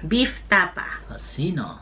beef tapa. Tocino.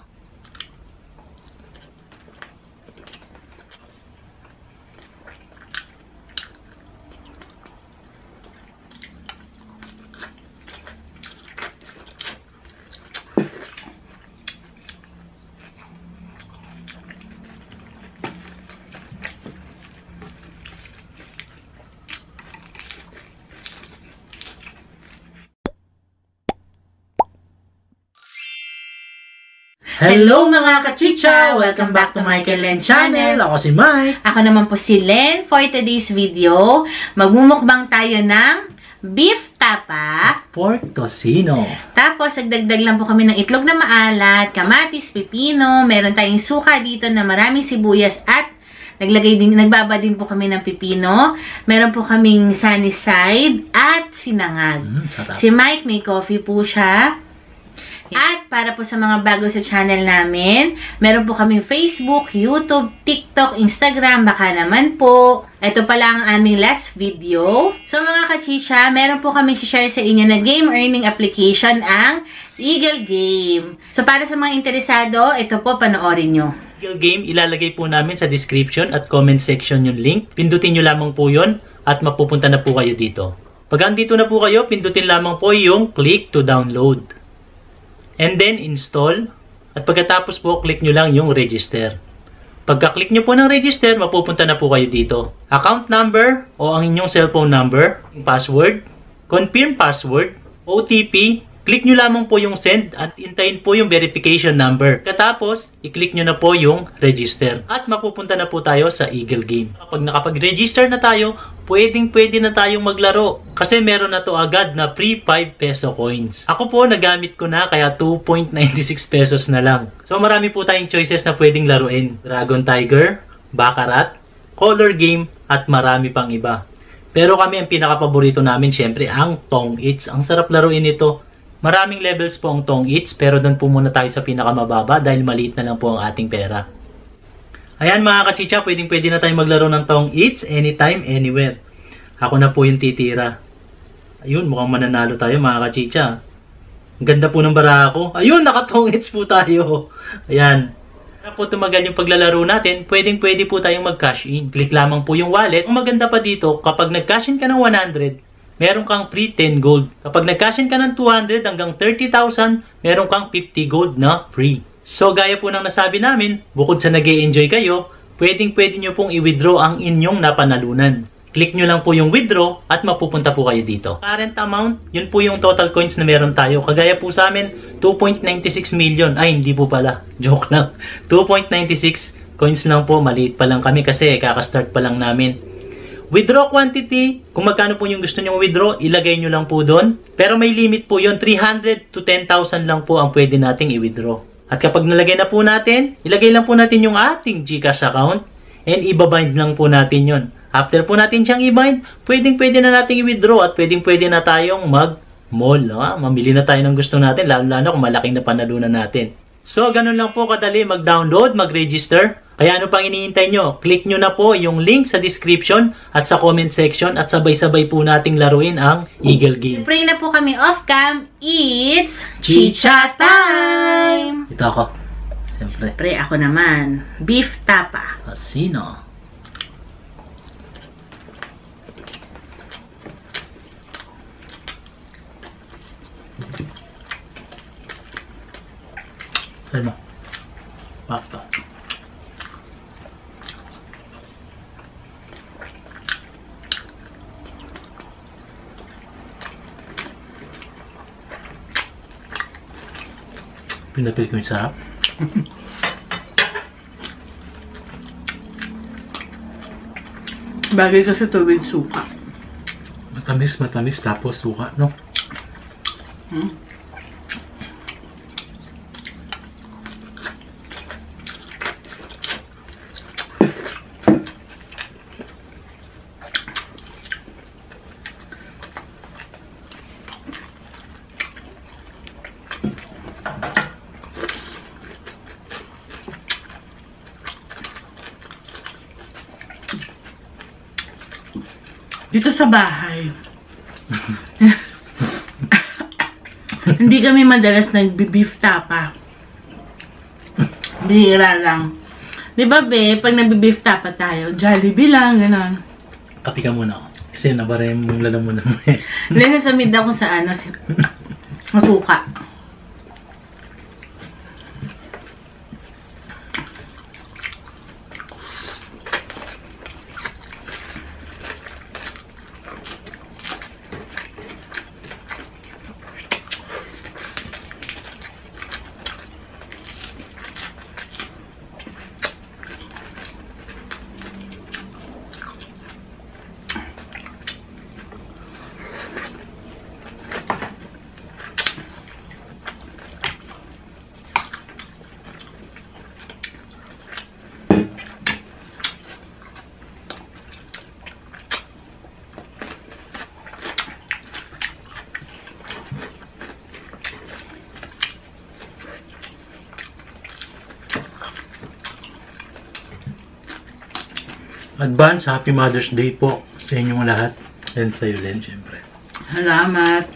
Hello mga kachicha! Welcome back to Michael Len Channel. Ako si Mike. Ako naman po si Len. For today's video, magmumukbang tayo ng beef tapa. Pork tocino. Tapos, nagdagdag lang po kami ng itlog na maalat, kamatis, pipino, meron tayong suka dito na maraming sibuyas at nagbaba din po kami ng pipino. Meron po kaming sunny side at sinangag. Sarap. Si Mike may coffee po siya. At para po sa mga bago sa channel namin, meron po kaming Facebook, YouTube, TikTok, Instagram, baka naman po. Ito pala ang aming last video. So mga kachisha, meron po kami share sa inyo na game earning application, ang Eagle Game. So para sa mga interesado, ito po, panoorin nyo. Eagle Game, ilalagay po namin sa description at comment section yung link. Pindutin nyo lamang po yun at mapupunta na po kayo dito. Pag andito na po kayo, pindutin lamang po yung click to download. And then, install. At pagkatapos po, click nyo lang yung register. Pagka-click nyo po ng register, mapupunta na po kayo dito. Account number o ang inyong cellphone number, password, confirm password, OTP, click nyo lamang po yung send at hintayin po yung verification number. Katapos, i-click nyo na po yung register. At mapupunta na po tayo sa Eagle Game. Kapag nakapag-register na tayo, pwede na tayong maglaro. Kasi meron na to agad na free 5 peso coins. Ako po, nagamit ko na kaya 2.96 pesos na lang. So marami po tayong choices na pwedeng laruin. Dragon Tiger, Baccarat, Color Game, at marami pang iba. Pero kami, ang pinaka-paborito namin, syempre, ang Tong Eats. Ang sarap laruin ito. Maraming levels po ang Tong Eats, pero doon po muna tayo sa pinakamababa dahil maliit na lang po ang ating pera. Ayan mga kachicha, pwede na tayong maglaro ng Tong Eats anytime, anywhere. Ako na po yung titira. Ayun, mukhang mananalo tayo mga kachicha. Ang ganda po ng bara ko. Ayun, naka-Tong Eats po tayo. Ayan. Para po tumagal yung paglalaro natin, pwede po tayong mag-cash in. Click lamang po yung wallet. Ang maganda pa dito, kapag nag-cash in ka ng 100, meron kang free 10 gold. Kapag nag-cash in ka ng 200 hanggang 30,000, meron kang 50 gold na free. So, gaya po ng nasabi namin, bukod sa nag-e-enjoy kayo, pwede nyo pong i-withdraw ang inyong napanalunan. Click nyo lang po yung withdraw at mapupunta po kayo dito. Current amount, yun po yung total coins na meron tayo. Kagaya po sa amin, 2.96 million. Ay, hindi po pala. Joke lang. 2.96 coins lang po. Maliit pa lang kami kasi kakastart pa lang namin. Withdraw quantity, kung magkano po yung gusto nyong withdraw, ilagay nyo lang po doon. Pero may limit po yun, 300 to 10,000 lang po ang pwede nating i-withdraw. At kapag nalagay na po natin, ilagay lang po natin yung ating GCash account and ibabind lang po natin yun. After po natin siyang i-bind, pwede na nating i-withdraw at pwede na tayong mag-mall. Mamili na tayo ng gusto natin, lalo-lalo kung malaking na panalunan natin. So, ganun lang po kadali mag-download, mag-register. Kaya ano pang iniintay nyo? Click nyo na po yung link sa description at sa comment section at sabay-sabay po nating laruin ang Eagle Game. Pray na po kami off-cam. It's Chicha time! Ito ako. Siyempre. Pre, ako naman. Beef tapa. Tocino. Saan mo? Pakto. Pinapil ko yung sarap. Bagay ka sa tubig suka. Matamis, tapos suka, no? Dito sa bahay. Hindi kami madalas nagbi-beef tapa. Bihira lang. Di ba, be? Pag nagbi-beef tapa tayo, Jollibee lang, gano'n. Kapi ka muna ako. Kasi nabara yung lalamunan mo eh. Hindi, nasa mid ako sa masuka. Advance Happy Mother's Day po sa inyong lahat. And sa iyo din, syempre. Salamat.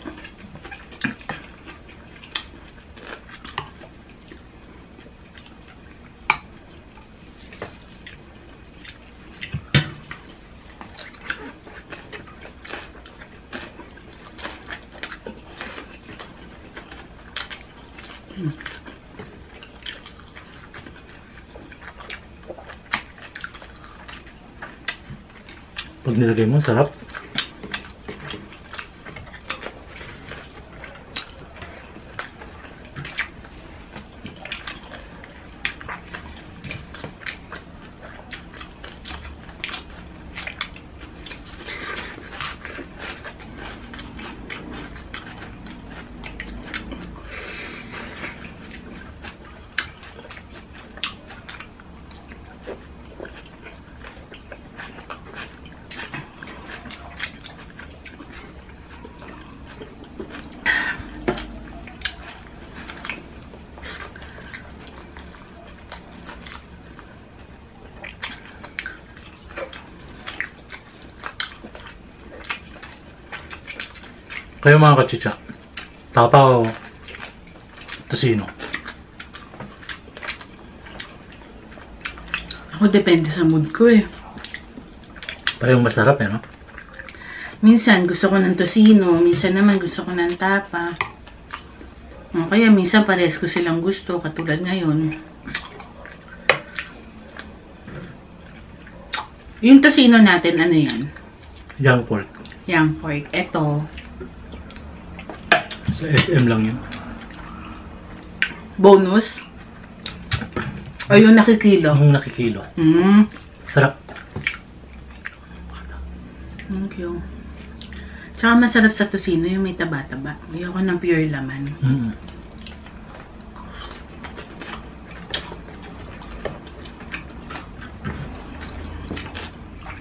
Pag nilagay mo, sarap. Kayo mga kachicha, tapa o tosino? Ako depende sa mood ko eh. Parehong masarap eh, no? Minsan gusto ko ng tosino, minsan naman gusto ko ng tapa. O kaya minsan pares ko silang gusto, katulad ngayon. Yung tosino natin, ano yan? Young pork. Young pork. Ito, Sa SM lang yun. bonus. O yung nakikilo. Yung nakikilo. Sarap. Thank you. Tsaka masarap sa tosino yung may taba-taba. Ayoko ng pure laman.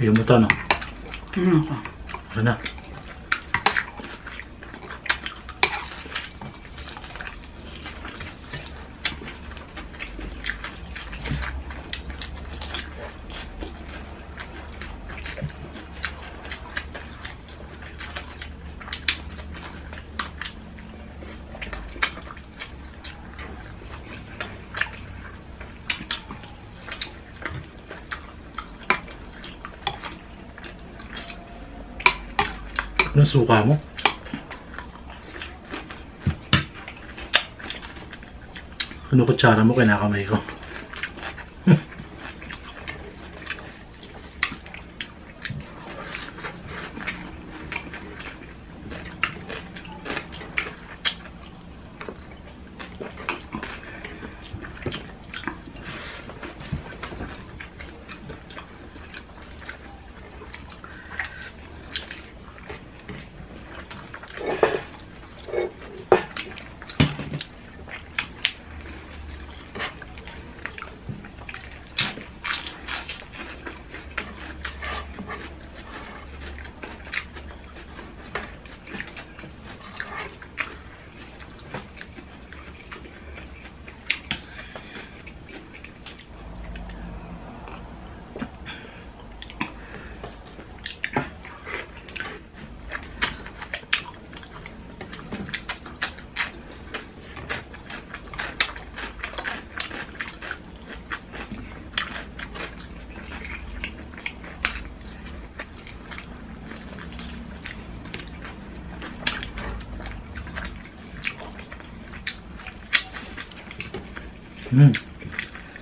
Ayaw mo to, no? Ako. Ano na? Anong suka mo? Ano kutsara mo? Kinakamay ko.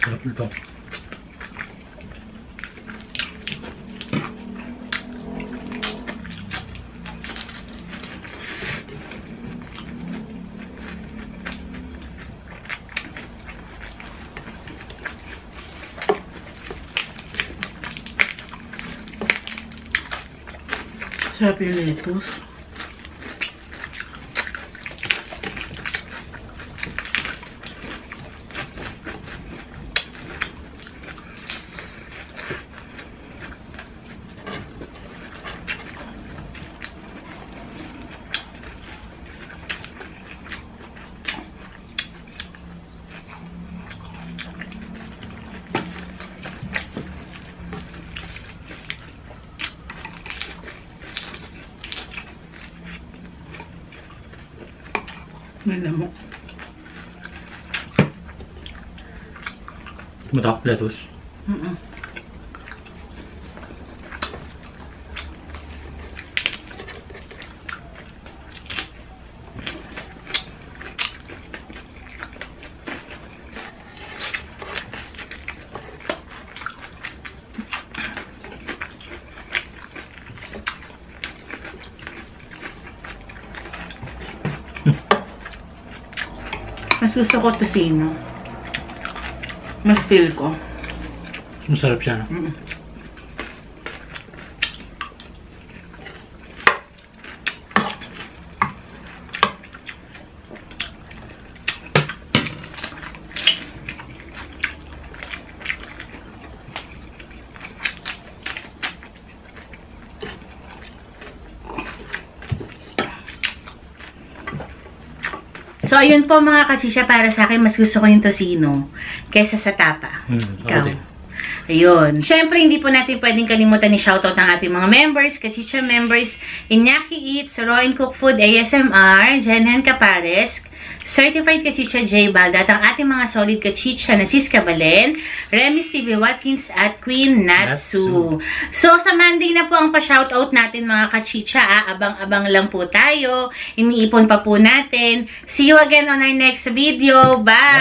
Sarap nito. Sarap yung lettuce. Malamok. Matap lettuce. Mas gusto ko tocino. Mas feel ko. Masarap siya. So, ayun po mga kachisya, para sa akin, mas gusto ko yung tocino kesa sa tapa. Ikaw. Ayun. Siyempre, hindi po natin pwedeng kalimutan ni shoutout ang ating mga members, kachisya members, Iñaki Eats, Roy Cook Food, ASMR, Jenhen Capares, Certified Kachisya J. Balda, at ang ating mga solid kachisya na Sis Cabalen, Remis TV Watkins, at Queen Natsu. So, sa Monday na po ang pa-shoutout natin mga kachisya. Abang-abang lang po tayo. Iniipon pa po natin. See you again on our next video. Bye!